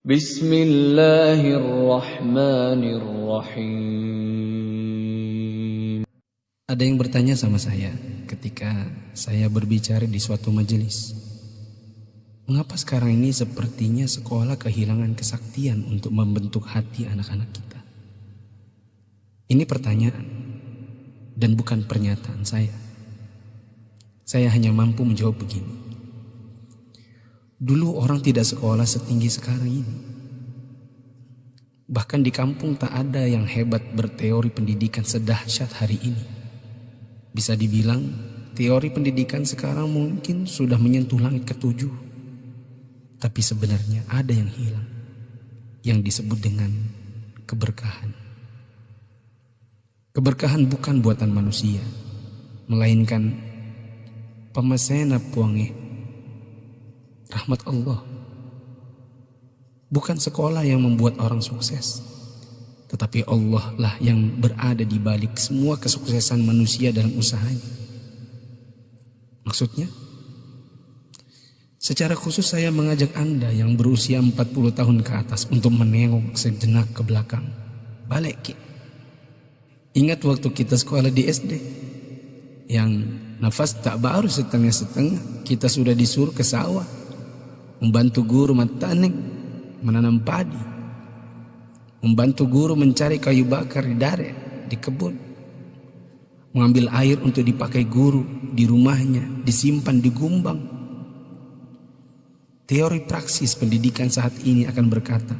Bismillahirrahmanirrahim. Ada yang bertanya sama saya ketika saya berbicara di suatu majelis, mengapa sekarang ini sepertinya sekolah kehilangan kesaktian untuk membentuk hati anak-anak kita? Ini pertanyaan dan bukan pernyataan saya. Saya hanya mampu menjawab begini. Dulu orang tidak sekolah setinggi sekarang ini. Bahkan di kampung tak ada yang hebat berteori pendidikan sedahsyat hari ini. Bisa dibilang teori pendidikan sekarang mungkin sudah menyentuh langit ketujuh. Tapi sebenarnya ada yang hilang, yang disebut dengan keberkahan. Keberkahan bukan buatan manusia, melainkan pemasena puange, rahmat Allah. Bukan sekolah yang membuat orang sukses, tetapi Allah lah yang berada di balik semua kesuksesan manusia dalam usahanya. Maksudnya, secara khusus saya mengajak Anda yang berusia 40 tahun ke atas untuk menengok sejenak ke belakang. Balik ki. Ingat waktu kita sekolah di SD, yang nafas tak baru setengah-setengah, kita sudah disuruh ke sawah, membantu guru mentanik, menanam padi, membantu guru mencari kayu bakar di dare, di kebun, mengambil air untuk dipakai guru di rumahnya, disimpan di gumbang. Teori praksis pendidikan saat ini akan berkata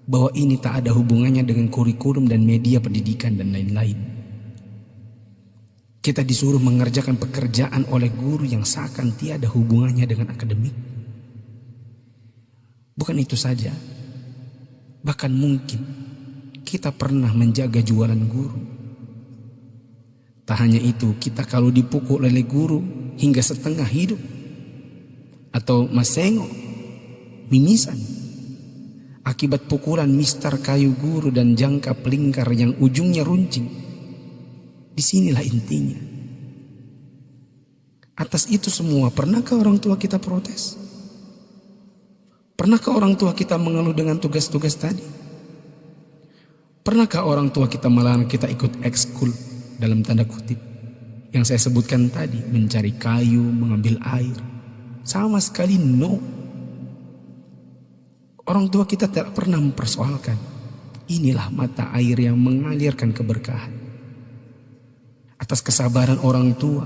bahwa ini tak ada hubungannya dengan kurikulum dan media pendidikan dan lain-lain. Kita disuruh mengerjakan pekerjaan oleh guru yang seakan tiada hubungannya dengan akademik. Bukan itu saja, bahkan mungkin kita pernah menjaga jualan guru. Tak hanya itu, kita kalau dipukul oleh guru hingga setengah hidup, atau masengo, mimisan, akibat pukulan mistar kayu guru dan jangka pelingkar yang ujungnya runcing. Disinilah intinya. Atas itu semua, pernahkah orang tua kita protes? Pernahkah orang tua kita mengeluh dengan tugas-tugas tadi? Pernahkah orang tua kita melarang kita ikut ekskul dalam tanda kutip yang saya sebutkan tadi, mencari kayu, mengambil air? Sama sekali no. Orang tua kita tidak pernah mempersoalkan. Inilah mata air yang mengalirkan keberkahan. Atas kesabaran orang tua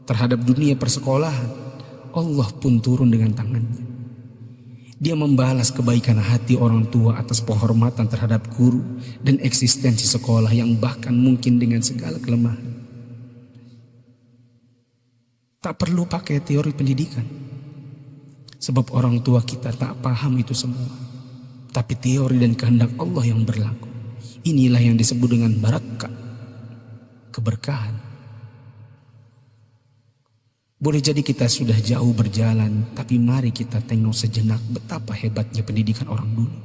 terhadap dunia persekolahan, Allah pun turun dengan tangannya. Dia membalas kebaikan hati orang tua atas penghormatan terhadap guru dan eksistensi sekolah yang bahkan mungkin dengan segala kelemahan. Tak perlu pakai teori pendidikan, sebab orang tua kita tak paham itu semua. Tapi teori dan kehendak Allah yang berlaku. Inilah yang disebut dengan barakah, keberkahan. Boleh jadi kita sudah jauh berjalan, tapi mari kita tengok sejenak betapa hebatnya pendidikan orang dulu.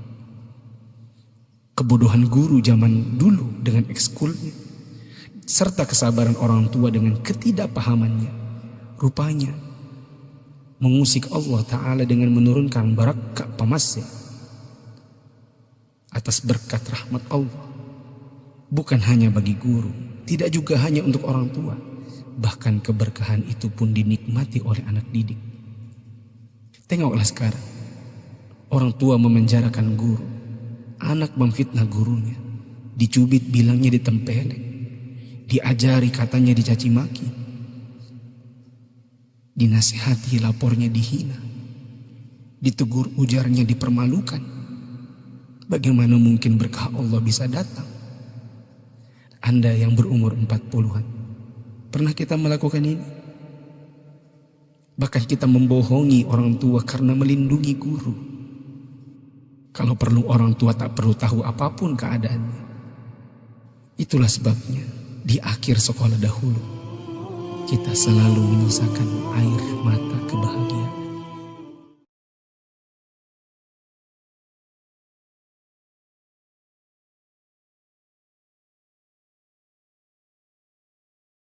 Kebodohan guru zaman dulu dengan ekskulnya, serta kesabaran orang tua dengan ketidakpahamannya, rupanya mengusik Allah Ta'ala dengan menurunkan barakah pamasya atas berkat rahmat Allah. Bukan hanya bagi guru, tidak juga hanya untuk orang tua. Bahkan keberkahan itu pun dinikmati oleh anak didik. Tengoklah sekarang, orang tua memenjarakan guru, anak memfitnah gurunya, dicubit bilangnya ditempeleng, diajari katanya dicaci maki, dinasihati lapornya dihina, ditegur ujarnya dipermalukan. Bagaimana mungkin berkah Allah bisa datang? Anda yang berumur 40-an, pernah kita melakukan ini? Bahkan kita membohongi orang tua karena melindungi guru. Kalau perlu orang tua tak perlu tahu apapun keadaannya. Itulah sebabnya di akhir sekolah dahulu kita selalu menyisakan air mata kebahagiaan.